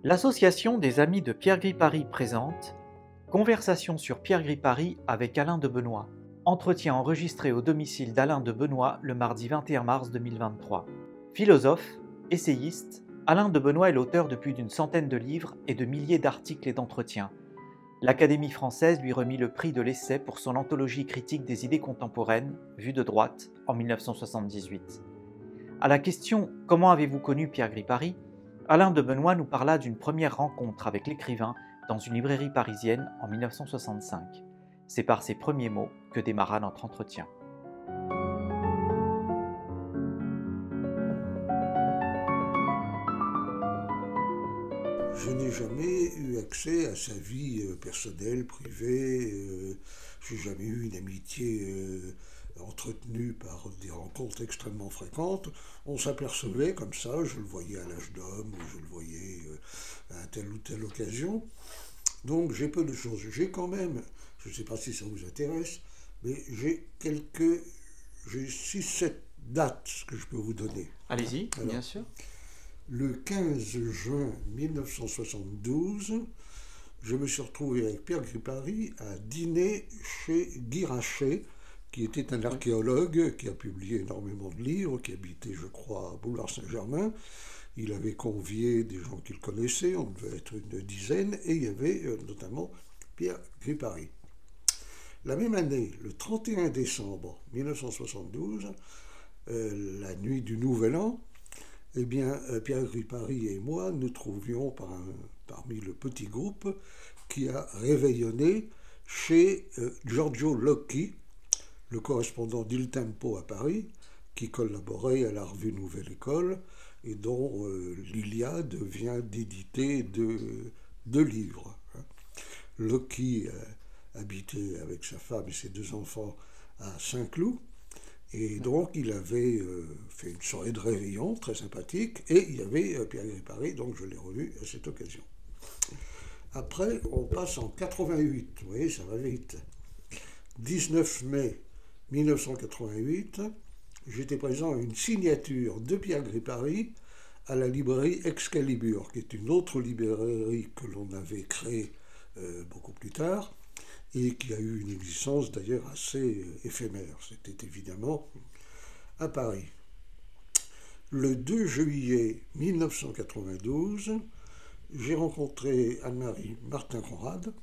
L'association des Amis de Pierre Gripari présente Conversation sur Pierre Gripari avec Alain de Benoist. Entretien enregistré au domicile d'Alain de Benoist le mardi 21 mars 2023. Philosophe, essayiste, Alain de Benoist est l'auteur de plus d'une centaine de livres et de milliers d'articles et d'entretiens. L'Académie française lui remit le prix de l'essai pour son anthologie critique des idées contemporaines, Vue de droite, en 1978. À la question « Comment avez-vous connu Pierre Gripari ?», Alain de Benoist nous parla d'une première rencontre avec l'écrivain dans une librairie parisienne en 1965. C'est par ces premiers mots que démarra notre entretien. Je n'ai jamais eu accès à sa vie personnelle, privée. Je n'ai jamais eu une amitié entretenue par des rencontres extrêmement fréquentes. On s'apercevait comme ça, je le voyais à l'âge d'homme, ou je le voyais à telle ou telle occasion. Donc j'ai peu de choses. J'ai quand même, je ne sais pas si ça vous intéresse, mais j'ai 6-7 dates que je peux vous donner. Allez-y, bien sûr. Le 15 juin 1972, je me suis retrouvé avec Pierre Gripari à dîner chez Guy Rachet, qui était un archéologue qui a publié énormément de livres, qui habitait, je crois, à Boulevard-Saint-Germain. Il avait convié des gens qu'il connaissait, on devait être une dizaine, et il y avait notamment Pierre Gripari. La même année, le 31 décembre 1972, la nuit du Nouvel An, eh bien, Pierre Gripari et moi nous trouvions parmi le petit groupe qui a réveillonné chez Giorgio Locchi, le correspondant d'Il Tempo à Paris, qui collaborait à la revue Nouvelle École et dont l'Iliade vient d'éditer deux livres. Locchi habitait avec sa femme et ses 2 enfants à Saint-Cloud. Et donc, il avait fait une soirée de réveillon très sympathique, et il y avait Pierre Gripari, donc je l'ai revu à cette occasion. Après, on passe en 88, vous voyez, ça va vite. 19 mai 1988, j'étais présent à une signature de Pierre Gripari à la librairie Excalibur, qui est une autre librairie que l'on avait créée beaucoup plus tard, et qui a eu une existence d'ailleurs assez éphémère. C'était évidemment à Paris. Le 2 juillet 1992, j'ai rencontré Anne-Marie Martin-Conrad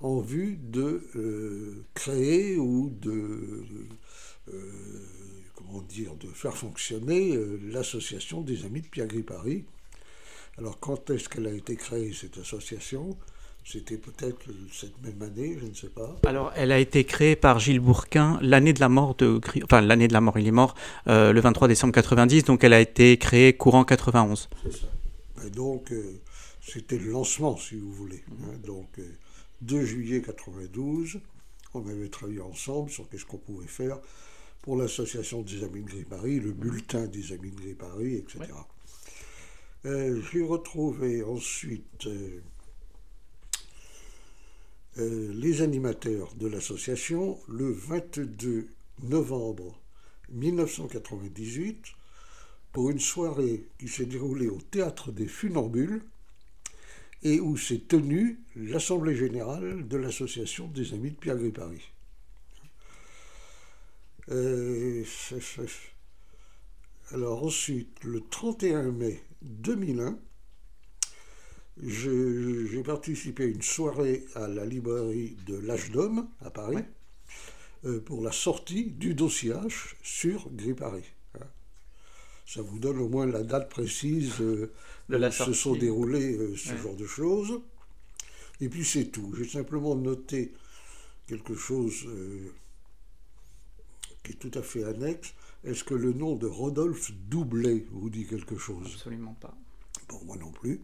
en vue de créer ou de faire fonctionner l'association des Amis de Pierre Gripari. Alors quand est-ce qu'elle a été créée, cette association ? C'était peut-être cette même année, je ne sais pas. Alors, elle a été créée par Gilles Bourquin l'année de la mort de... Enfin, l'année de la mort, il est mort le 23 décembre 90, donc elle a été créée courant 91. C'est ça. Et donc, c'était le lancement, si vous voulez. Donc, 2 juillet 92, on avait travaillé ensemble sur qu'est-ce qu'on pouvait faire pour l'association des Amis de Gripari, le bulletin des Amis de Gripari, etc. Ouais. J'ai retrouvé ensuite... les animateurs de l'association le 22 novembre 1998 pour une soirée qui s'est déroulée au Théâtre des Funambules et où s'est tenue l'Assemblée Générale de l'Association des Amis de Pierre Gripari. Alors ensuite, le 31 mai 2001, j'ai participé à une soirée à la librairie de l'Âge d'Homme, à Paris, pour la sortie du dossier H sur Gripari. Ça vous donne au moins la date précise où se sont déroulées ce genre de choses. Et puis c'est tout. J'ai simplement noté quelque chose qui est tout à fait annexe. Est-ce que le nom de Rodolphe Doublet vous dit quelque chose ? Absolument pas. Bon, moi non plus.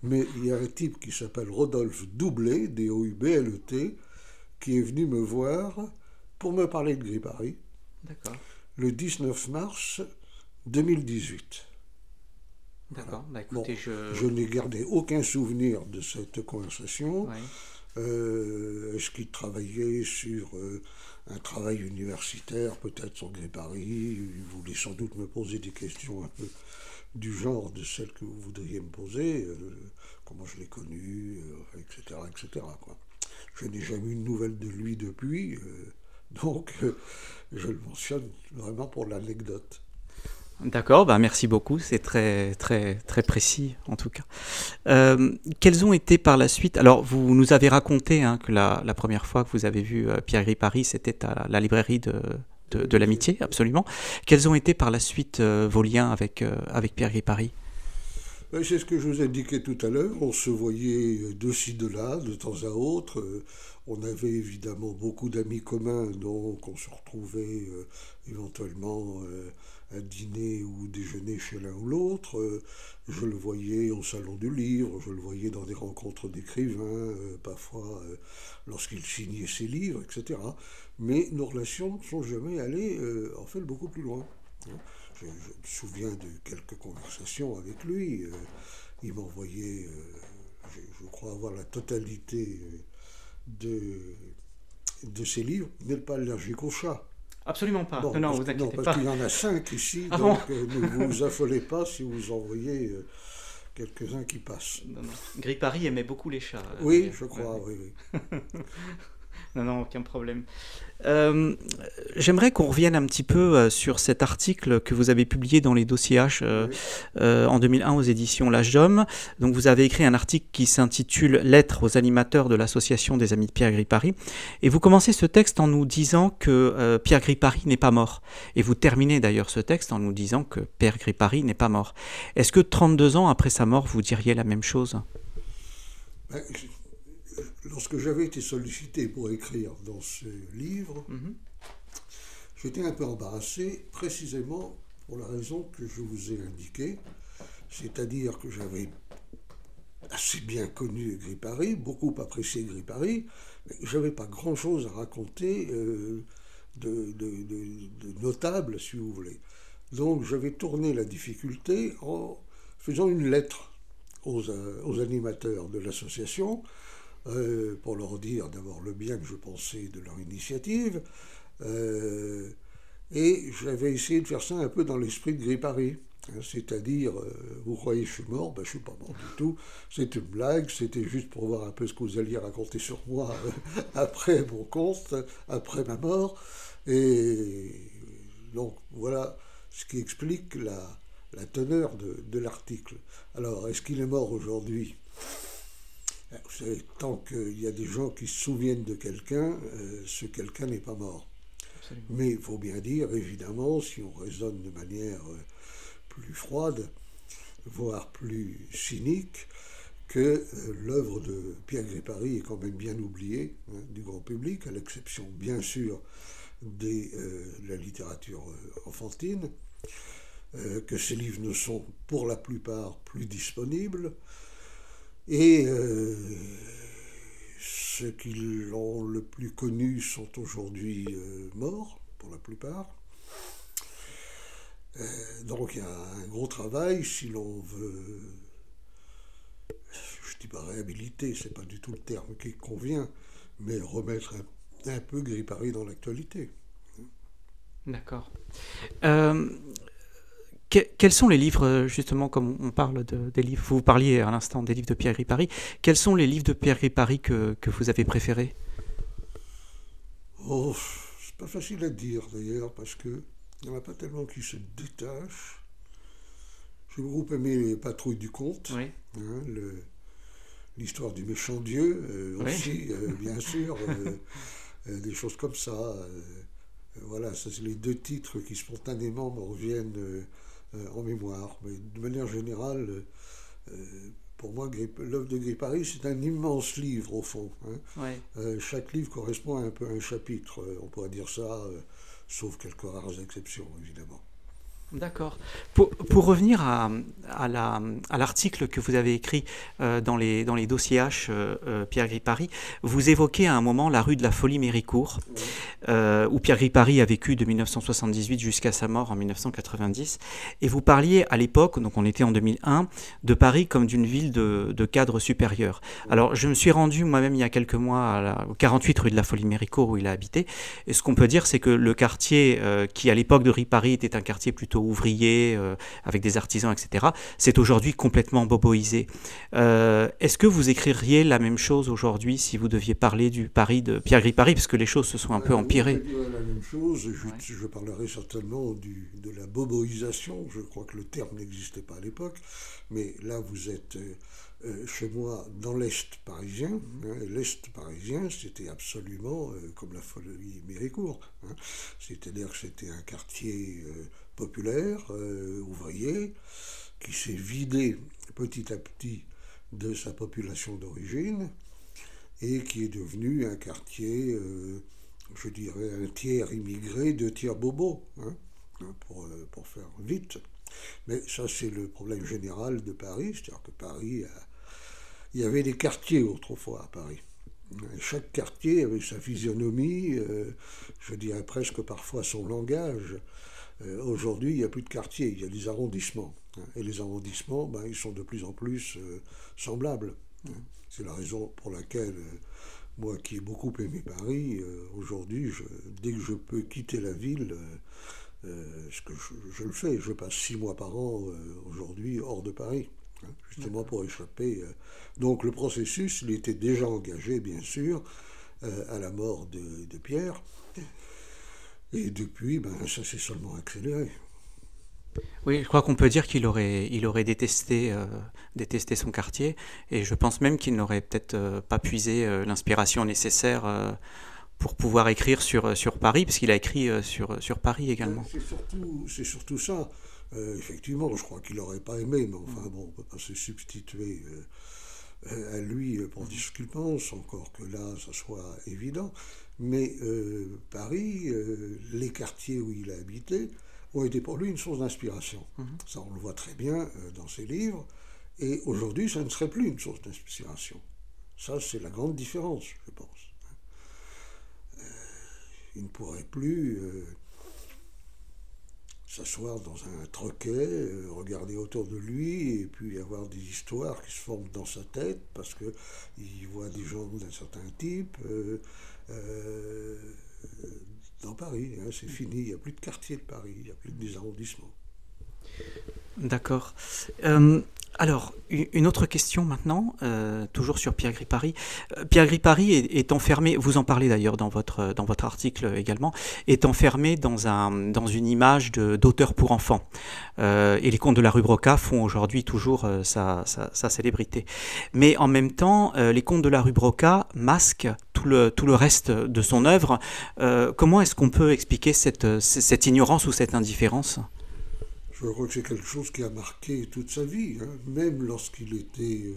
Mais il y a un type qui s'appelle Rodolphe Doublet, D-O-U-B-L-E-T, qui est venu me voir pour me parler de Gripari. D'accord. Le 19 mars 2018. D'accord. Bah, écoutez, bon, je n'ai gardé aucun souvenir de cette conversation. Ouais. Est-ce qu'il travaillait sur un travail universitaire, peut-être sur Grey-Paris? Il voulait sans doute me poser des questions un peu du genre de celles que vous voudriez me poser, comment je l'ai connu, etc., etc., quoi. Je n'ai jamais eu de nouvelles de lui depuis, donc je le mentionne vraiment pour l'anecdote. D'accord, bah merci beaucoup, c'est très, très, très précis en tout cas. Quels ont été par la suite... Alors, vous nous avez raconté hein, que la première fois que vous avez vu Pierre Gripari, c'était à la librairie de l'Amitié, absolument. Quels ont été par la suite vos liens avec Pierre Gripari? Ben, c'est ce que je vous ai indiqué tout à l'heure. On se voyait de ci, de là, de temps à autre. On avait évidemment beaucoup d'amis communs, donc on se retrouvait éventuellement à dîner ou déjeuner chez l'un ou l'autre. Je le voyais au salon du livre, je le voyais dans des rencontres d'écrivains, parfois lorsqu'il signait ses livres, etc. Mais nos relations ne sont jamais allées en fait beaucoup plus loin. Je me souviens de quelques conversations avec lui. Il m'envoyait, je crois avoir la totalité de, de ses livres. Vous n'êtes pas allergique au chat? Absolument pas. Bon, Non, non, parce, vous non, inquiétez parce pas. qu'il y en a 5 ici, Ah bon? donc ne vous affolez pas si vous en voyez quelques-uns qui passent. Non, non. Gripari aimait beaucoup les chats. Oui, je crois, Ouais. oui, oui. Non, non, aucun problème. Euh, J'aimerais qu'on revienne un petit peu sur cet article que vous avez publié dans les dossiers H Oui. en 2001 aux éditions L'Âge d'Homme. Donc vous avez écrit un article qui s'intitule Lettres aux animateurs de l'association des Amis de Pierre Gripari. Et vous commencez ce texte en nous disant que Pierre Gripari n'est pas mort. Et vous terminez d'ailleurs ce texte en nous disant que Pierre Gripari n'est pas mort. Est-ce que 32 ans après sa mort, vous diriez la même chose? Ben, lorsque j'avais été sollicité pour écrire dans ce livre, Mhm. j'étais un peu embarrassé, précisément pour la raison que je vous ai indiquée, c'est-à-dire que j'avais assez bien connu Gripari, beaucoup apprécié Gripari, mais je n'avais pas grand-chose à raconter de notable, si vous voulez. Donc j'avais tourné la difficulté en faisant une lettre aux animateurs de l'association, pour leur dire d'abord le bien que je pensais de leur initiative, et j'avais essayé de faire ça un peu dans l'esprit de Gripari. C'est-à-dire, vous croyez que je suis mort? Ben, je ne suis pas mort du tout. C'est une blague, c'était juste pour voir un peu ce que vous alliez raconter sur moi après mon compte, après ma mort. Et donc, voilà ce qui explique la teneur de l'article. Alors, est-ce qu'il est mort aujourd'hui? Vous savez, tant qu'il y a des gens qui se souviennent de quelqu'un, ce quelqu'un n'est pas mort. Absolument. Mais il faut bien dire, évidemment, si on raisonne de manière plus froide, voire plus cynique, que l'œuvre de Pierre Gripari est quand même bien oubliée du grand public, à l'exception bien sûr de la littérature enfantine, que ses livres ne sont pour la plupart plus disponibles, et ceux qui l'ont le plus connu sont aujourd'hui morts, pour la plupart. Donc il y a un gros travail si l'on veut, je ne dis pas réhabiliter, c'est pas du tout le terme qui convient, mais remettre un peu Gripari dans l'actualité. D'accord. Quels sont les livres, justement, comme on parle des livres, vous parliez à l'instant des livres de Pierre Gripari, quels sont les livres de Pierre Gripari que vous avez préférés? Oh, c'est pas facile à dire d'ailleurs, parce que il n'y en a pas tellement qui se détachent. J'ai beaucoup aimé les Patrouilles du Comte, Oui. hein, l'histoire du méchant Dieu Oui. aussi, bien sûr, des choses comme ça. Voilà, ça c'est les deux titres qui spontanément me reviennent en mémoire. Mais de manière générale, pour moi, l'œuvre de Gripari, c'est un immense livre au fond. Hein. Oui. Chaque livre correspond un peu à un chapitre, on pourrait dire ça, sauf quelques rares exceptions, évidemment. D'accord. Pour revenir à l'article que vous avez écrit dans les dossiers H, Pierre Gripari, vous évoquez à un moment la rue de la Folie-Méricourt, où Pierre Gripari a vécu de 1978 jusqu'à sa mort en 1990. Et vous parliez à l'époque, donc on était en 2001, de Paris comme d'une ville de cadres supérieurs. Alors je me suis rendu moi-même il y a quelques mois au 48 rue de la Folie-Méricourt où il a habité. Et ce qu'on peut dire, c'est que le quartier qui à l'époque de Gripari était un quartier plutôt ouvrier, avec des artisans, etc., c'est aujourd'hui complètement boboisé. Est-ce que vous écririez la même chose aujourd'hui si vous deviez parler du Paris de Pierre Gripari, parce que les choses se sont un peu empirées? Je dirais la même chose. Je parlerai certainement de la boboisation. Je crois que le terme n'existait pas à l'époque. Mais là, vous êtes chez moi dans l'Est parisien. L'Est parisien, c'était absolument comme la Folie Méricourt. C'est-à-dire que c'était un quartier populaire, ouvrier, qui s'est vidé petit à petit de sa population d'origine et qui est devenu un quartier, je dirais, un tiers immigré, deux tiers bobo, pour faire vite. Mais ça, c'est le problème général de Paris, c'est-à-dire que Paris, il y avait des quartiers autrefois à Paris. Chaque quartier avait sa physionomie, je dirais presque parfois son langage. Aujourd'hui, il n'y a plus de quartiers, il y a des arrondissements. Et les arrondissements, ils sont de plus en plus semblables. C'est la raison pour laquelle, moi qui ai beaucoup aimé Paris, aujourd'hui, dès que je peux quitter la ville, ce que je le fais, je passe 6 mois par an aujourd'hui hors de Paris, justement pour échapper. Donc le processus, il était déjà engagé, bien sûr, à la mort de Pierre. Et depuis, ça s'est seulement accéléré. Oui, je crois qu'on peut dire qu'il aurait détesté son quartier, et je pense même qu'il n'aurait peut-être pas puisé l'inspiration nécessaire pour pouvoir écrire sur Paris, parce qu'il a écrit sur Paris également. C'est surtout ça. Effectivement, je crois qu'il n'aurait pas aimé, mais enfin bon, on ne peut pas se substituer à lui pour dire ce qu'il pense, encore que là, ça soit évident. Mais Paris, les quartiers où il a habité, ont été pour lui une source d'inspiration. Ça, on le voit très bien dans ses livres. Et aujourd'hui, ça ne serait plus une source d'inspiration. Ça, c'est la grande différence, je pense. Il ne pourrait plus s'asseoir dans un troquet, regarder autour de lui, et puis avoir des histoires qui se forment dans sa tête, parce qu'il voit des gens d'un certain type. Dans Paris, c'est fini, il n'y a plus de quartier de Paris, il n'y a plus des arrondissements. D'accord. Alors, une autre question maintenant, toujours sur Pierre Gripari. Pierre Gripari est enfermé, vous en parlez d'ailleurs dans votre article également, est enfermé dans une image d'auteur pour enfants. Et les contes de la rue Broca font aujourd'hui toujours sa célébrité. Mais en même temps, les contes de la rue Broca masquent tout le reste de son œuvre. Comment est-ce qu'on peut expliquer cette ignorance ou cette indifférence ? Je crois que c'est quelque chose qui a marqué toute sa vie, même lorsqu'il était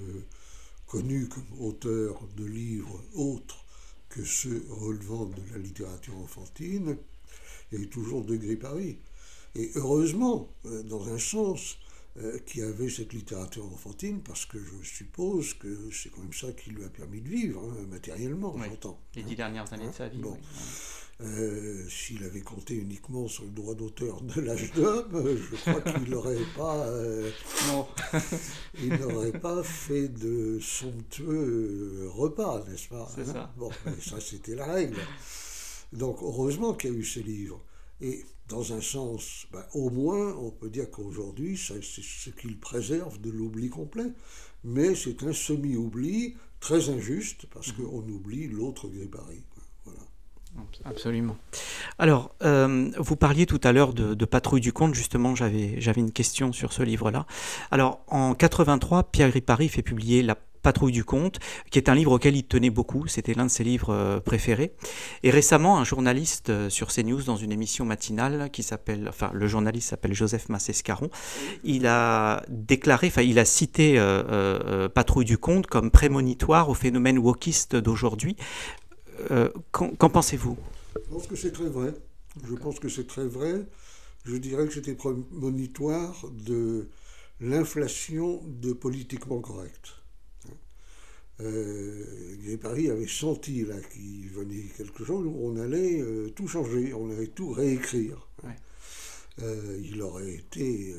connu comme auteur de livres autres que ceux relevant de la littérature enfantine, il y a eu toujours de Gripari. Et heureusement, dans un sens, qui avait cette littérature enfantine, parce que je suppose que c'est quand même ça qui lui a permis de vivre, matériellement, oui, j'entends. Les 10 dernières années de sa vie. Bon. Oui. S'il avait compté uniquement sur le droit d'auteur de l'âge d'homme, je crois qu'il n'aurait pas, il n'aurait pas fait de somptueux repas, n'est-ce pas ? C'est ça. Bon, mais ça c'était la règle. Donc heureusement qu'il y a eu ces livres. Et dans un sens, au moins, on peut dire qu'aujourd'hui, c'est ce qu'il préserve de l'oubli complet. Mais c'est un semi-oubli très injuste, parce qu'on oublie l'autre Gripari. Voilà. Absolument. Alors, vous parliez tout à l'heure de Patrouille du Comte, justement, j'avais une question sur ce livre-là. Alors, en 83, Pierre Gripari fait publier La Patrouille du Comte, qui est un livre auquel il tenait beaucoup, c'était l'un de ses livres préférés. Et récemment, un journaliste sur CNews, dans une émission matinale le journaliste s'appelle Joseph Massescaron, il a cité Patrouille du Comte comme prémonitoire au phénomène wokiste d'aujourd'hui. Qu'en pensez-vous ? Je pense que c'est très vrai. Je pense que c'est très vrai. Je dirais que c'était prémonitoire de l'inflation de politiquement correct. Gripari avait senti là qu'il venait quelque chose où on allait tout changer, on allait tout réécrire. Ouais. Il aurait été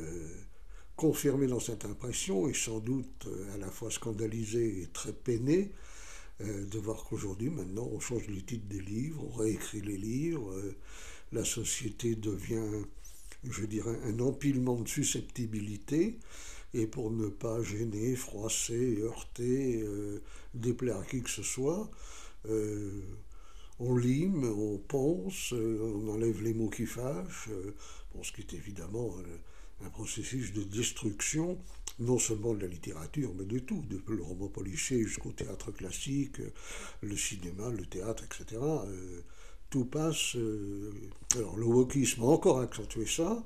confirmé dans cette impression et sans doute à la fois scandalisé et très peiné de voir qu'aujourd'hui, maintenant, on change les titres des livres, on réécrit les livres, la société devient, je dirais, un empilement de susceptibilités, et pour ne pas gêner, froisser, heurter, déplaire à qui que ce soit, on lime, on ponce, on enlève les mots qui fâchent, bon, ce qui est évidemment un processus de destruction, non seulement de la littérature, mais de tout, depuis le roman policier jusqu'au théâtre classique, le cinéma, le théâtre, etc. Tout passe. Alors le wokisme a encore accentué ça.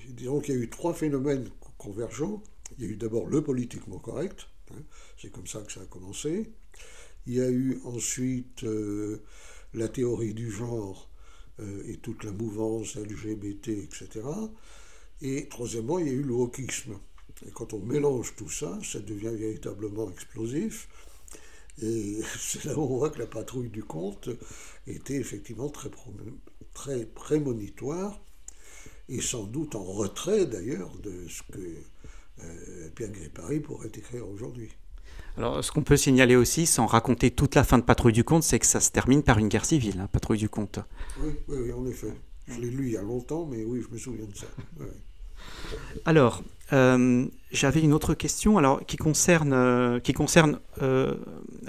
Disons qu'il y a eu trois phénomènes convergents. Il y a eu d'abord le politiquement correct, hein, c'est comme ça que ça a commencé. Il y a eu ensuite la théorie du genre et toute la mouvance LGBT, etc. Et troisièmement, il y a eu le wokisme. Et quand on mélange tout ça, ça devient véritablement explosif. Et c'est là où on voit que la patrouille du Comte était effectivement très prémonitoire, et sans doute en retrait d'ailleurs de ce que Pierre Gripari pourrait écrire aujourd'hui. Alors, ce qu'on peut signaler aussi, sans raconter toute la fin de Patrouille du Comte, c'est que ça se termine par une guerre civile, hein, Patrouille du Comte. Oui, en effet. Je l'ai lu il y a longtemps, mais oui, je me souviens de ça. Ouais. Alors, j'avais une autre question alors, qui concerne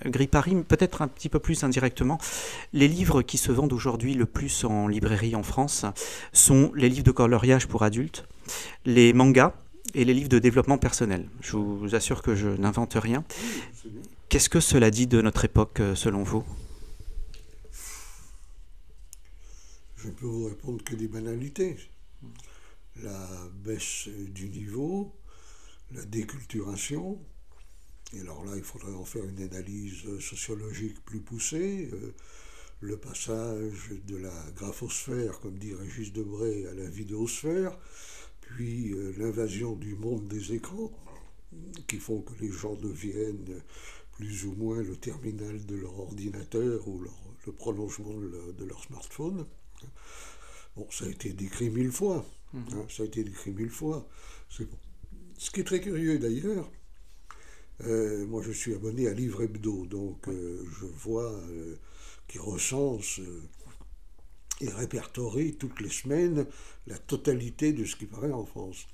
Gripari, peut-être un petit peu plus indirectement. Les livres qui se vendent aujourd'hui le plus en librairie en France sont les livres de coloriage pour adultes, les mangas et les livres de développement personnel. Je vous assure que je n'invente rien. Qu'est-ce que cela dit de notre époque, selon vous ? Je ne peux vous répondre que des banalités. La baisse du niveau, la déculturation, et alors là il faudrait en faire une analyse sociologique plus poussée, le passage de la graphosphère, comme dit Régis Debray, à la vidéosphère, puis l'invasion du monde des écrans, qui font que les gens deviennent plus ou moins le terminal de leur ordinateur ou le prolongement de leur smartphone. Bon, ça a été décrit 1000 fois. Ça a été décrit 1000 fois. Ce qui est très curieux d'ailleurs, moi je suis abonné à Livre Hebdo, donc je vois qui recense et répertorie toutes les semaines la totalité de ce qui paraît en France.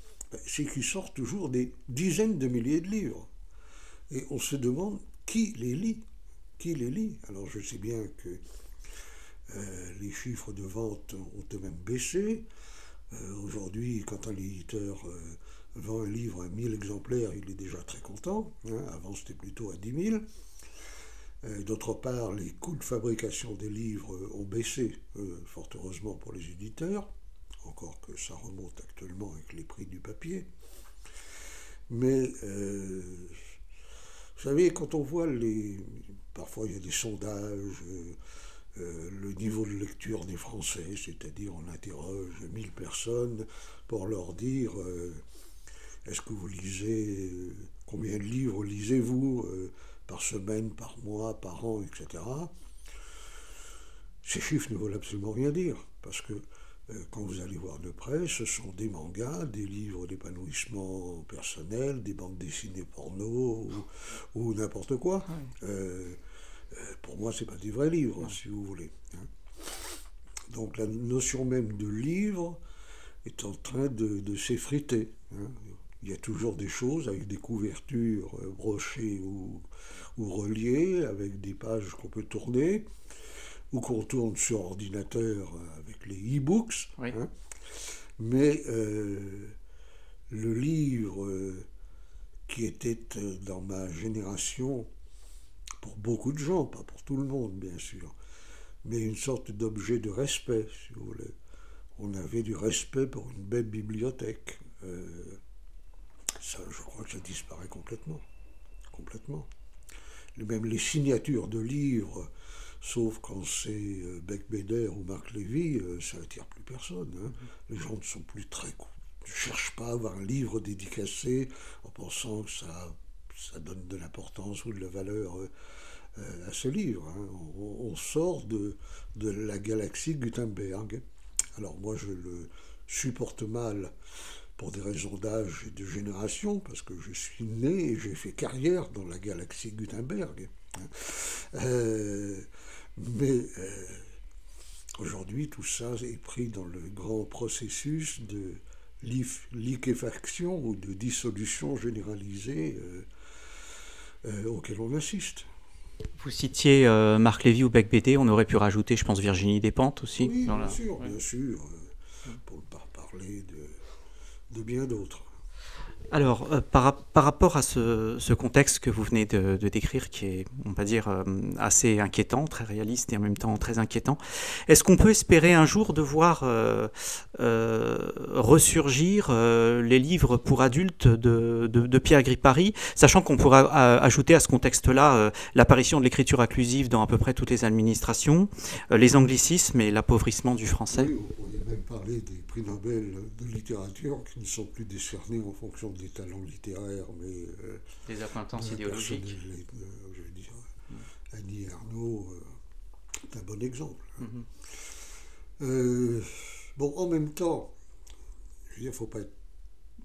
C'est qu'il sort toujours des dizaines de milliers de livres. Et on se demande qui les lit. Qui les lit? Alors je sais bien que les chiffres de vente ont eux-mêmes baissé. Aujourd'hui, quand un éditeur vend un livre à 1000 exemplaires, il est déjà très content. Avant, c'était plutôt à 10 000. D'autre part, les coûts de fabrication des livres ont baissé, fort heureusement pour les éditeurs, encore que ça remonte actuellement avec les prix du papier. Mais, vous savez, quand on voit parfois il y a des sondages, le niveau de lecture des Français, c'est-à-dire on interroge 1000 personnes pour leur dire est-ce que vous lisez, combien de livres lisez-vous par semaine, par mois, par an, etc. Ces chiffres ne veulent absolument rien dire, parce que quand vous allez voir de près, ce sont des mangas, des livres d'épanouissement personnel, des bandes dessinées porno ou n'importe quoi. Pour moi, ce n'est pas des vrais livres, si vous voulez. Donc la notion même de livre est en train de s'effriter. Il y a toujours des choses avec des couvertures brochées ou reliées, avec des pages qu'on peut tourner, ou qu'on tourne sur ordinateur avec les e-books. Oui. Mais le livre qui était dans ma génération, pour beaucoup de gens, pas pour tout le monde bien sûr, mais une sorte d'objet de respect, si vous voulez. On avait du respect pour une belle bibliothèque. Ça, je crois que ça disparaît complètement. Complètement. Même les signatures de livres, sauf quand c'est Beck Beder ou Marc Lévy, ça n'attire plus personne. Les gens ne sont plus ne cherche pas à avoir un livre dédicacé en pensant que ça donne de l'importance ou de la valeur à ce livre. Hein. On sort de la galaxie Gutenberg. Alors moi je le supporte mal pour des raisons d'âge et de génération, parce que je suis né et j'ai fait carrière dans la galaxie Gutenberg. Mais aujourd'hui, tout ça est pris dans le grand processus de liquéfaction ou de dissolution généralisée auquel on assiste. Vous citiez Marc Lévy ou Beck BD, on aurait pu rajouter, je pense, Virginie Despentes aussi. Oui, bien sûr, pour ne pas parler de bien d'autres. Alors, par rapport à ce contexte que vous venez de décrire, qui est, on va dire, assez inquiétant, très réaliste et en même temps très inquiétant, est-ce qu'on peut espérer un jour de voir ressurgir les livres pour adultes de Pierre Gripari, sachant qu'on pourra ajouter à ce contexte-là l'apparition de l'écriture inclusive dans à peu près toutes les administrations, les anglicismes et l'appauvrissement du français? Oui, on pourrait même parler des prix Nobel de littérature qui ne sont plus décernés en fonction des talents littéraires, mais des accointances idéologiques. Je veux dire, Annie Ernaux est un bon exemple. Bon, en même temps, je veux dire,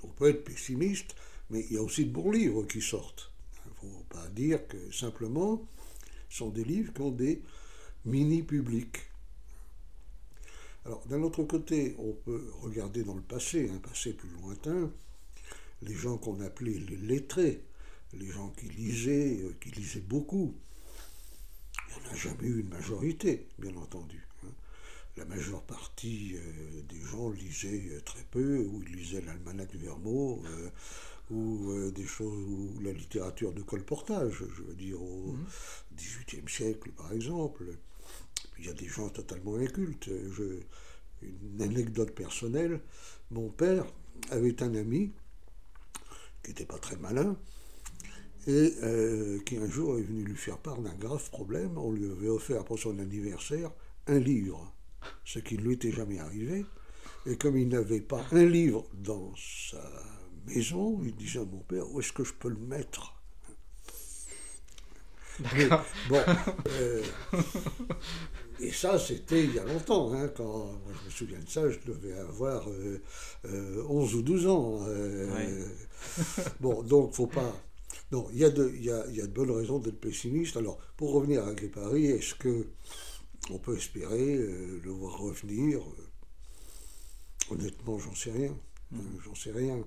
on peut être pessimiste, mais il y a aussi de bons livres qui sortent. Il ne faut pas dire que simplement ce sont des livres qui ont des mini-publics. Alors, d'un autre côté, on peut regarder dans le passé, un passé plus lointain, les gens qu'on appelait les lettrés, les gens qui lisaient beaucoup. Il n'y en a jamais eu une majorité, bien entendu. La majeure partie des gens lisaient très peu, ou ils lisaient l'almanach de Vermeaux, ou des choses, ou la littérature de colportage, je veux dire au XVIIIe siècle par exemple. Il y a des gens totalement incultes. Une anecdote personnelle, mon père avait un ami qui n'était pas très malin et qui un jour est venu lui faire part d'un grave problème. On lui avait offert pour son anniversaire un livre, ce qui ne lui était jamais arrivé. Et comme il n'avait pas un livre dans sa maison, il disait à mon père, où est-ce que je peux le mettre? Mais, bon, et ça, c'était il y a longtemps. Hein, quand moi, je me souviens de ça, je devais avoir 11 ou 12 ans. Bon, donc, faut pas... Non, il y a de bonnes raisons d'être pessimiste. Alors, pour revenir à Gripari, est-ce qu'on peut espérer le voir revenir? Honnêtement, j'en sais rien. J'en sais rien.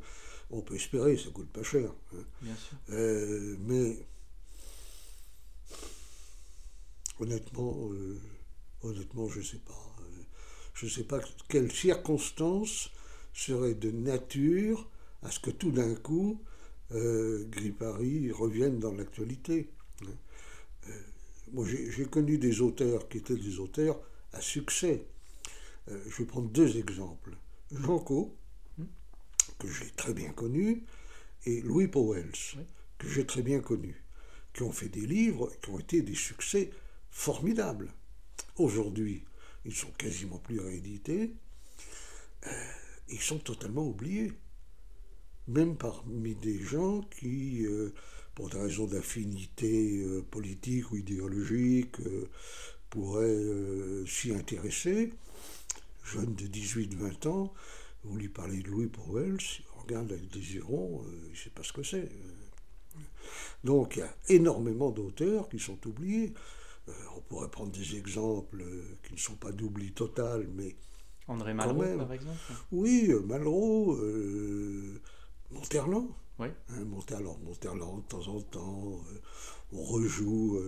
On peut espérer, ça coûte pas cher. Hein. Bien sûr. Mais... Honnêtement, je ne sais pas. Je ne sais pas quelles circonstances seraient de nature à ce que tout d'un coup, Gripari revienne dans l'actualité. Moi, j'ai connu des auteurs qui étaient des auteurs à succès. Je vais prendre deux exemples. Jean Cau, que j'ai très bien connu, et Louis Pauwels, que j'ai très bien connu, qui ont fait des livres qui ont été des succès formidables. Aujourd'hui, ils sont quasiment plus réédités. Ils sont totalement oubliés. Même parmi des gens qui, pour des raisons d'affinité politique ou idéologique, pourraient s'y intéresser. Jeune de 18-20 ans, vous lui parlez de Louis Pauwels, il regarde avec des yeux ronds, il ne sait pas ce que c'est. Donc il y a énormément d'auteurs qui sont oubliés. On pourrait prendre des exemples qui ne sont pas d'oubli total, mais André Malraux, par exemple. Oui, Malraux, Monterland. Oui. Hein, Monterland, de temps en temps, on rejoue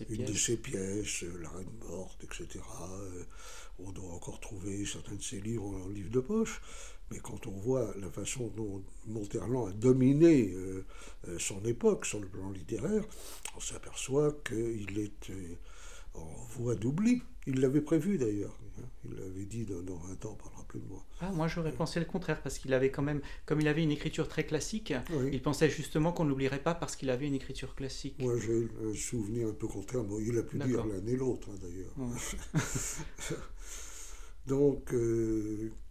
une de ses pièces, La Reine morte, etc. On doit encore trouver certains de ses livres en livre de poche. Mais quand on voit la façon dont Monterland a dominé son époque sur le plan littéraire, on s'aperçoit qu'il est en voie d'oubli. Il l'avait prévu d'ailleurs. Il l'avait dit dans 20 ans, on ne parlera plus de moi. Ah, moi j'aurais pensé le contraire, parce qu'il avait quand même, comme il avait une écriture très classique, oui. Il pensait justement qu'on ne l'oublierait pas parce qu'il avait une écriture classique. Moi j'ai un souvenir un peu contraire. Bon, il a pu dire l'un et l'autre d'ailleurs. Ouais. Donc,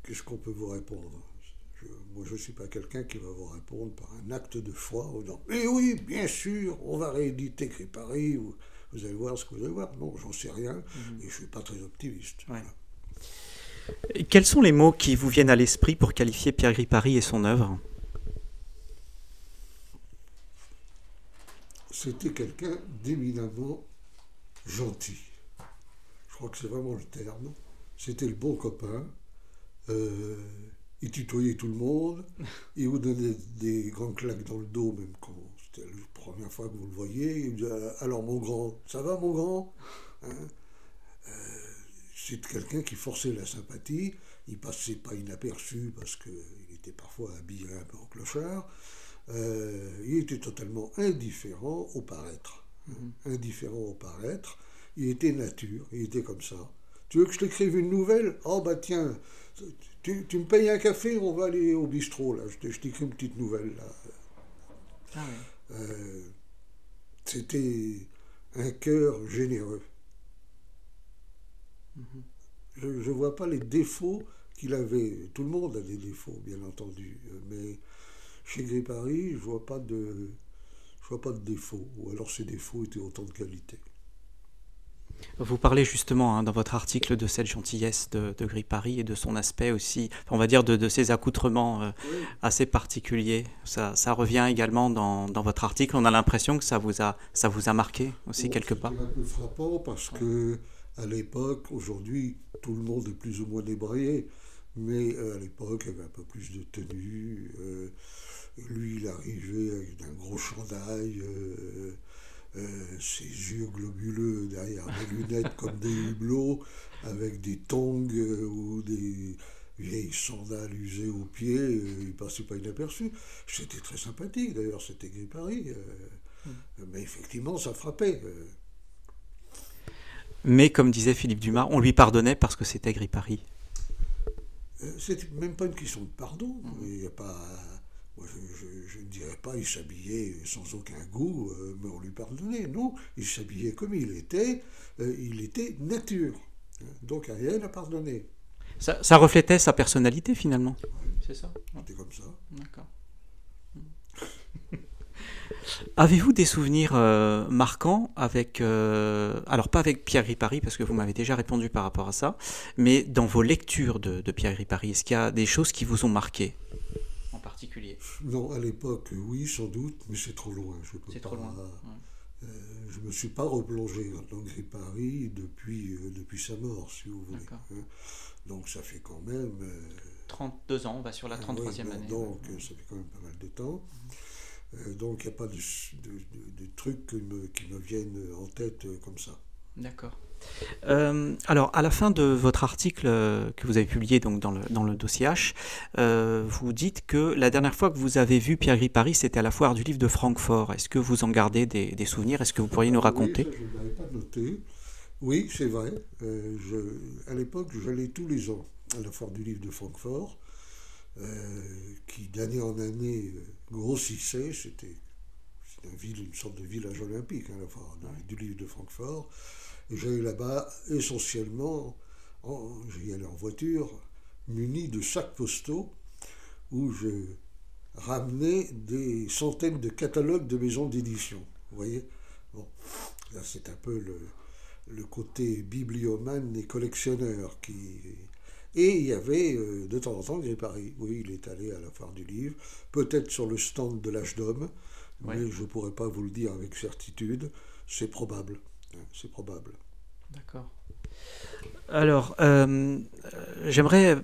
qu'est-ce qu'on peut vous répondre? Moi, je ne suis pas quelqu'un qui va vous répondre par un acte de foi en disant « Eh oui, bien sûr, on va rééditer Gris Paris, vous allez voir ce que vous allez voir. » Non, j'en sais rien et je ne suis pas très optimiste. Ouais. Et quels sont les mots qui vous viennent à l'esprit pour qualifier Pierre Gris Paris et son œuvre? C'était quelqu'un d'éminemment gentil. Je crois que c'est vraiment le terme. C'était le bon copain. Il tutoyait tout le monde. Il vous donnait des grands claques dans le dos, même quand c'était la première fois que vous le voyez. Il disait alors mon grand, ça va mon grand, hein? C'est quelqu'un qui forçait la sympathie. Il passait pas inaperçu parce qu'il était parfois habillé un peu en clochard. Il était totalement indifférent au paraître. Indifférent au paraître. Il était nature, il était comme ça. Tu veux que je t'écrive une nouvelle? Oh bah tiens, tu me payes un café, on va aller au bistrot, là. Je t'écris une petite nouvelle, là. Ah oui. C'était un cœur généreux. Je ne vois pas les défauts qu'il avait. Tout le monde a des défauts, bien entendu. Mais chez Gris Paris, je ne vois pas de défauts. Ou alors ces défauts étaient autant de qualités. Vous parlez justement dans votre article de cette gentillesse de Gris Paris et de son aspect aussi, on va dire de ses accoutrements oui. assez particuliers. Ça revient également dans votre article. On a l'impression que ça vous a marqué aussi quelque part. C'est un peu frappant parce que à l'époque, aujourd'hui, tout le monde est plus ou moins débraillé, mais à l'époque, il y avait un peu plus de tenue. Lui, il arrivait avec un gros chandail. Ses yeux globuleux derrière des lunettes comme des hublots, avec des tongs ou des vieilles sandales usées aux pieds, il passait pas inaperçu. C'était très sympathique d'ailleurs, c'était Gris Paris, mais effectivement ça frappait. Mais comme disait Philippe Dumas, on lui pardonnait parce que c'était Gris Paris. C'est même pas une question de pardon, il n'y a pas... Moi, je ne dirais pas qu'il s'habillait sans aucun goût, mais on lui pardonnait. Non, il s'habillait comme il était nature. Donc rien à pardonner. Ça reflétait sa personnalité finalement. Oui, c'est ça. C'était comme ça. D'accord. Avez-vous des souvenirs marquants avec... alors pas avec Pierre Gris Paris, parce que vous m'avez déjà répondu par rapport à ça, mais dans vos lectures de Pierre Gris Paris, est-ce qu'il y a des choses qui vous ont marqué ? Particulier. Non, à l'époque, oui, sans doute, mais c'est trop loin. C'est trop loin. Ouais. Je ne me suis pas replongé dans Gris Paris depuis sa mort, si vous voulez. Donc ça fait quand même... 32 ans, on va sur la 33e année. Donc ça fait quand même pas mal de temps. Donc il n'y a pas de trucs qui me viennent en tête comme ça. D'accord. Alors, à la fin de votre article que vous avez publié donc, dans le dossier H, vous dites que la dernière fois que vous avez vu Pierre Gris Paris, c'était à la foire du livre de Francfort. Est-ce que vous en gardez des souvenirs? Est-ce que vous pourriez nous raconter? Oui, ça, je ne l'avais pas noté. Oui, c'est vrai. À l'époque, j'allais tous les ans à la foire du livre de Francfort, qui d'année en année grossissait. C'était une sorte de village olympique, la foire du livre de Francfort. Et j'allais là-bas essentiellement, j'y allais en voiture, muni de sacs postaux, où je ramenais des centaines de catalogues de maisons d'édition. Vous voyez? Bon, là c'est un peu le côté bibliomane et collectionneur qui... Et il y avait de temps en temps Gris Paris. Oui, il est allé à la foire du livre, peut-être sur le stand de l'Âge d'Homme, mais je ne pourrais pas vous le dire avec certitude, c'est probable. C'est probable. D'accord. Alors, j'aimerais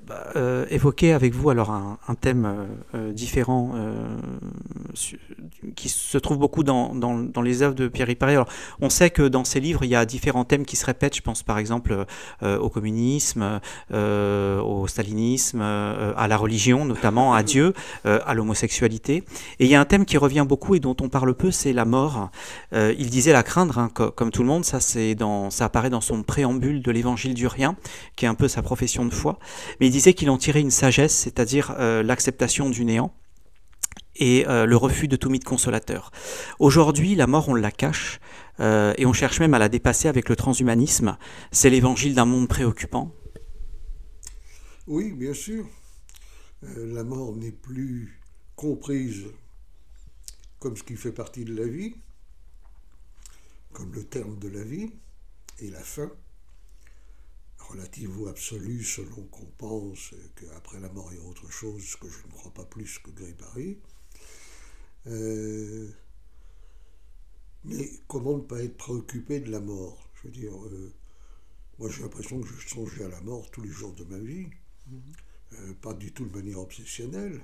évoquer avec vous alors un thème différent qui se trouve beaucoup dans les œuvres de Pierre Gris Paris. Alors, on sait que dans ses livres, il y a différents thèmes qui se répètent. Je pense par exemple au communisme, au stalinisme, à la religion, notamment à Dieu, à l'homosexualité. Et il y a un thème qui revient beaucoup et dont on parle peu, c'est la mort. Il disait la craindre, comme tout le monde. Ça apparaît dans son préambule de l'Évangile du Rien, qui est un peu sa profession de foi. Mais il disait qu'il en tirait une sagesse, c'est-à-dire l'acceptation du néant et le refus de tout mythe consolateur. Aujourd'hui, la mort, on la cache et on cherche même à la dépasser avec le transhumanisme. C'est l'évangile d'un monde préoccupant. Oui, bien sûr. La mort n'est plus comprise comme ce qui fait partie de la vie, comme le terme de la vie, et la fin, relative ou absolue selon qu'on pense qu'après la mort il y a autre chose, ce que je ne crois pas plus que Gray-Parry. Mais comment ne pas être préoccupé de la mort? Je veux dire, moi j'ai l'impression que je songeais à la mort tous les jours de ma vie. Pas du tout de manière obsessionnelle,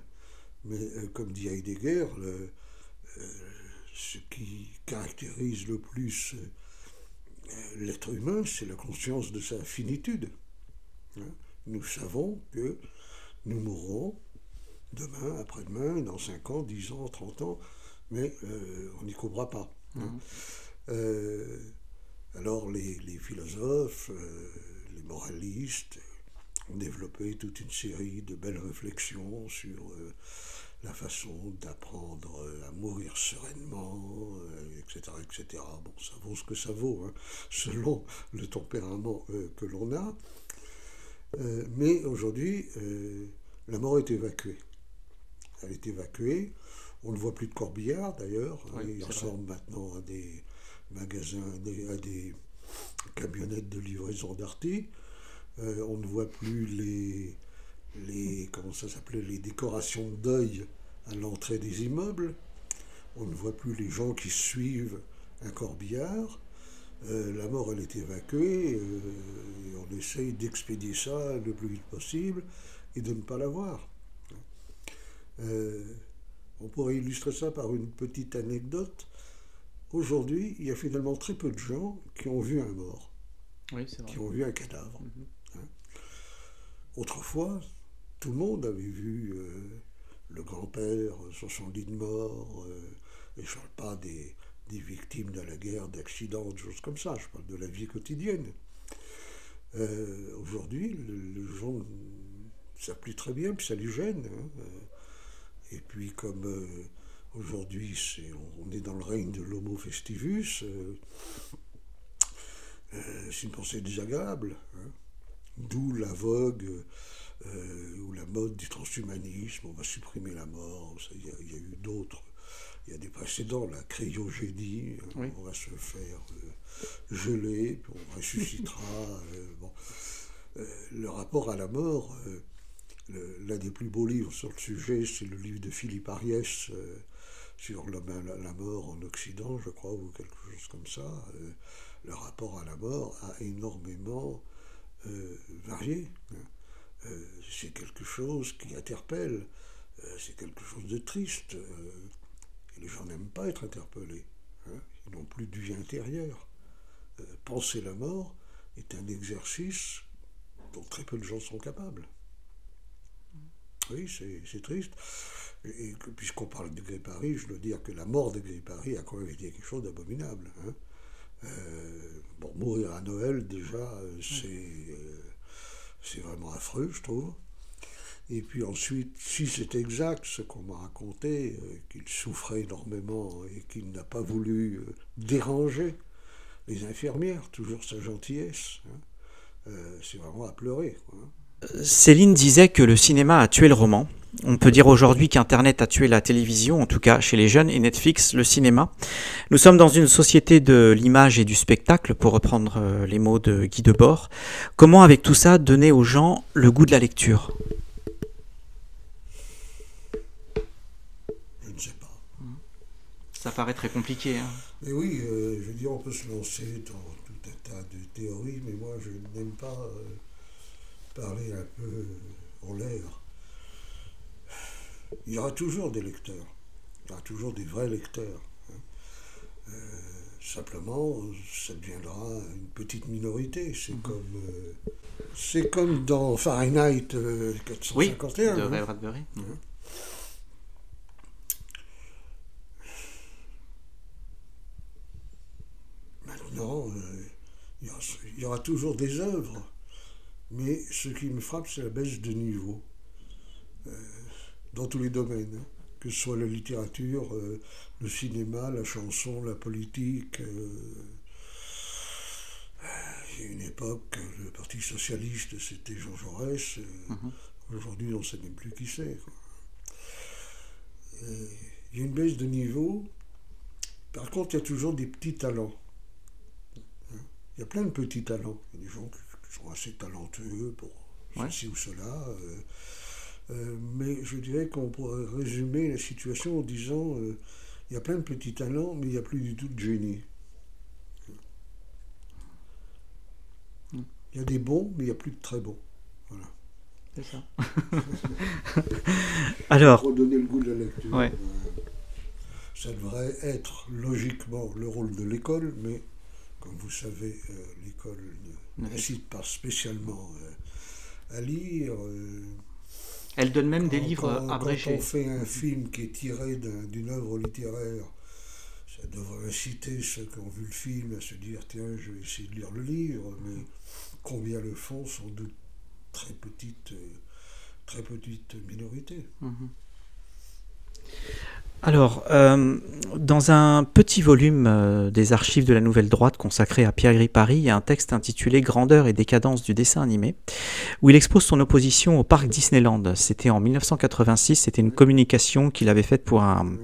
mais comme dit Heidegger, ce qui caractérise le plus l'être humain, c'est la conscience de sa finitude. Nous savons que nous mourrons demain, après-demain, dans 5 ans, 10 ans, 30 ans, mais on n'y courra pas. Alors les philosophes, les moralistes ont développé toute une série de belles réflexions sur la façon d'apprendre à mourir sereinement, etc., etc. Bon, ça vaut ce que ça vaut, hein, selon le tempérament que l'on a. Mais aujourd'hui, la mort est évacuée. Elle est évacuée. On ne voit plus de corbillards, d'ailleurs. Oui, il ressemble maintenant à des magasins, à des camionnettes de livraison d'arty. On ne voit plus comment ça s'appelait, les décorations de deuil à l'entrée des immeubles. On ne voit plus les gens qui suivent un corbillard. La mort, elle est évacuée. Et on essaye d'expédier ça le plus vite possible et de ne pas la voir. On pourrait illustrer ça par une petite anecdote. Aujourd'hui, il y a finalement très peu de gens qui ont vu un mort, qui ont vu un cadavre. Autrefois, tout le monde avait vu le grand-père sur son lit de mort, et je ne parle pas des victimes de la guerre, d'accidents, de choses comme ça, je parle de la vie quotidienne. Aujourd'hui, les gens ne savent plus très bien, puis ça les gêne. Et puis comme aujourd'hui on est dans le règne de l'homo festivus, c'est une pensée désagréable. D'où la vogue ou la mode du transhumanisme, on va supprimer la mort, il y a eu d'autres, il y a des précédents, la cryogénie, on va se faire geler, puis on ressuscitera. Bon. Le rapport à la mort, l'un des plus beaux livres sur le sujet, c'est le livre de Philippe Ariès sur la mort en Occident, je crois, ou quelque chose comme ça. Le rapport à la mort a énormément varié. C'est quelque chose qui interpelle, c'est quelque chose de triste. Et les gens n'aiment pas être interpellés. Ils n'ont plus de vie intérieure. Penser la mort est un exercice dont très peu de gens sont capables. Oui, c'est triste. Et puisqu'on parle de Gray-Parry, je dois dire que la mort de Gray-Parry a quand même été quelque chose d'abominable. Bon, mourir à Noël, déjà, c'est vraiment affreux, je trouve. Et puis ensuite, si c'est exact ce qu'on m'a raconté, qu'il souffrait énormément et qu'il n'a pas voulu déranger les infirmières, toujours sa gentillesse, c'est vraiment à pleurer, quoi. Céline disait que le cinéma a tué le roman. On peut dire aujourd'hui qu'Internet a tué la télévision, en tout cas chez les jeunes, et Netflix, le cinéma. Nous sommes dans une société de l'image et du spectacle, pour reprendre les mots de Guy Debord. Comment, avec tout ça, donner aux gens le goût de la lecture ? Je ne sais pas. Ça paraît très compliqué. Mais oui, je veux dire, on peut se lancer dans tout un tas de théories, mais moi, je n'aime pas parler un peu en l'air. Il y aura toujours des lecteurs, il y aura toujours des vrais lecteurs. Simplement, ça deviendra une petite minorité. C'est comme dans Fahrenheit 451. Oui, de Ray Bradbury. Maintenant, il y aura toujours des œuvres. Mais ce qui me frappe, c'est la baisse de niveau, dans tous les domaines, que ce soit la littérature, le cinéma, la chanson, la politique. y a une époque, le Parti socialiste, c'était Jean Jaurès. Aujourd'hui, on ne sait même plus qui c'est. Il y a une baisse de niveau. Par contre, il y a toujours des petits talents. Il y a plein de petits talents. Il y a des gens qui sont assez talentueux pour ceci ou cela. Mais je dirais qu'on pourrait résumer la situation en disant il y a plein de petits talents, mais il n'y a plus du tout de génie. Il y a des bons, mais il n'y a plus de très bons. Voilà. C'est ça. Alors, pour redonner le goût de la lecture. Ouais. Ça devrait être logiquement le rôle de l'école, mais comme vous savez, l'école n'incite pas spécialement à lire. Elle donne même des livres abrégés. Quand on fait un film qui est tiré d'une œuvre littéraire, ça devrait inciter ceux qui ont vu le film à se dire tiens, je vais essayer de lire le livre, mais combien le font, sans doute très petite minorité. Alors, dans un petit volume des archives de la Nouvelle Droite consacré à Pierre Gripari, il y a un texte intitulé « Grandeur et décadence du dessin animé » où il expose son opposition au parc Disneyland. C'était en 1986, c'était une communication qu'il avait faite pour un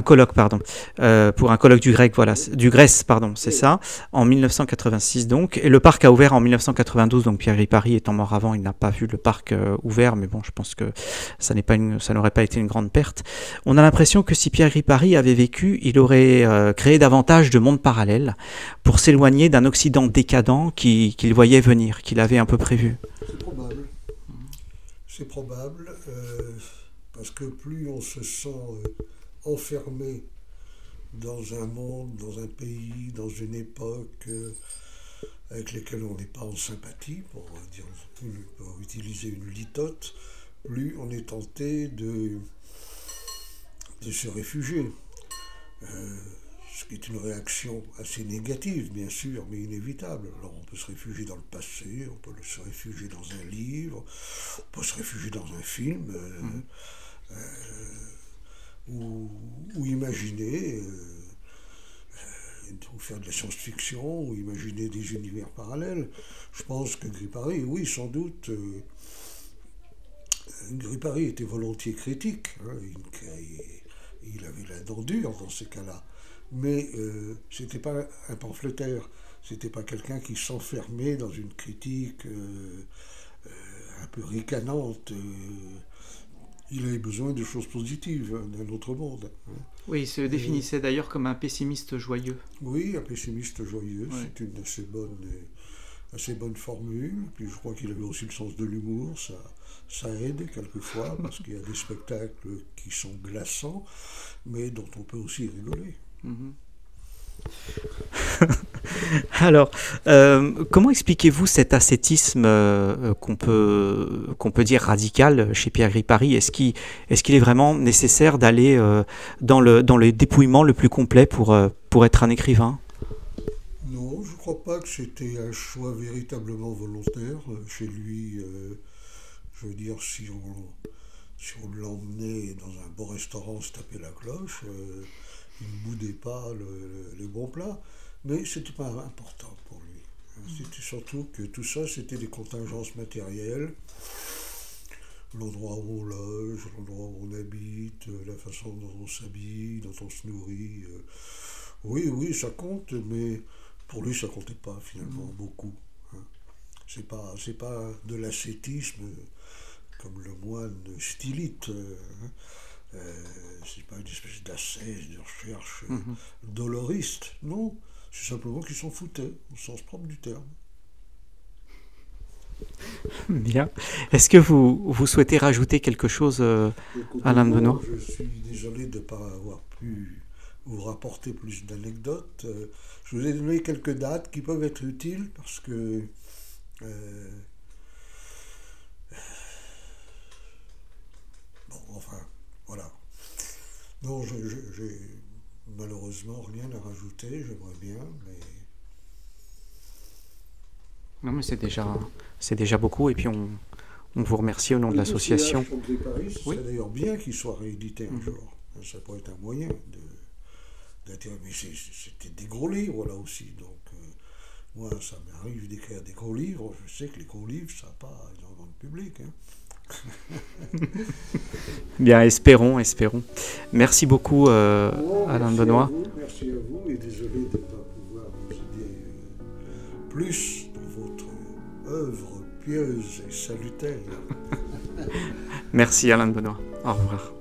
colloque, pour un colloque du grec, du Grèce, c'est ça, en 1986 donc. Et le parc a ouvert en 1992, donc Pierre Gripari étant mort avant, il n'a pas vu le parc ouvert, mais bon, je pense que ça n'aurait pas été une grande perte. On a l'impression que si Pierre Gripari avait vécu, il aurait créé davantage de mondes parallèles pour s'éloigner d'un Occident décadent qu'il voyait venir, qu'il avait un peu prévu. C'est probable. C'est probable, parce que plus on se sent enfermé dans un monde, dans un pays, dans une époque avec lesquels on n'est pas en sympathie, pour utiliser une litote, plus on est tenté de se réfugier. Ce qui est une réaction assez négative, bien sûr, mais inévitable. Alors on peut se réfugier dans le passé, on peut se réfugier dans un livre, on peut se réfugier dans un film, ou imaginer, ou faire de la science-fiction, ou imaginer des univers parallèles. Je pense que Gripari, oui, sans doute, Gripari était volontiers critique, il avait la dent dure dans ces cas-là, mais c'était pas un pamphlétaire, c'était pas quelqu'un qui s'enfermait dans une critique un peu ricanante. Il avait besoin de choses positives, d'un autre monde. Oui, il se définissait d'ailleurs comme un pessimiste joyeux. Oui, un pessimiste joyeux, c'est une assez bonne formule. Puis je crois qu'il avait aussi le sens de l'humour, ça aide quelquefois, parce qu'il y a des spectacles qui sont glaçants, mais dont on peut aussi rigoler. Alors, comment expliquez-vous cet ascétisme qu'on peut dire radical chez Pierre Gripari ? Est-ce qu'il est vraiment nécessaire d'aller dans le dépouillement le plus complet pour être un écrivain ? Non, je ne crois pas que c'était un choix véritablement volontaire. Chez lui, je veux dire, si on l'emmenait dans un beau restaurant se taper la cloche, il ne boudait pas les bons plats, mais ce n'était pas important pour lui. C'était surtout que tout ça, c'était des contingences matérielles, l'endroit où on loge, l'endroit où on habite, la façon dont on s'habille, dont on se nourrit. Oui, ça compte, mais pour lui, ça ne comptait pas finalement beaucoup. C'est pas de l'ascétisme comme le moine stylite. C'est pas une espèce d'ascèse, de recherche doloriste, non, c'est simplement qu'ils s'en foutaient, au sens propre du terme. Bien. Est-ce que vous souhaitez rajouter quelque chose, Alain Benoît ? Je suis désolé de ne pas avoir pu vous rapporter plus d'anecdotes. Je vous ai donné quelques dates qui peuvent être utiles parce que voilà. Non, j'ai malheureusement rien à rajouter, j'aimerais bien, mais... Non, mais c'est déjà beaucoup, et puis on vous remercie au nom de l'association. Ce serait d'ailleurs bien qu'il soit réédité un jour. Ça pourrait être un moyen d'intérêt. Mais c'était des gros livres, là aussi, donc Moi, ça m'arrive d'écrire des gros livres. Je sais que les gros livres, ça n'a pas énormément de public. Hein. Bien, espérons. Merci beaucoup, Alain Benoît. Merci à vous, et désolé de ne pas pouvoir vous aider plus dans votre œuvre pieuse et salutaire. Merci, Alain Benoît. Au revoir.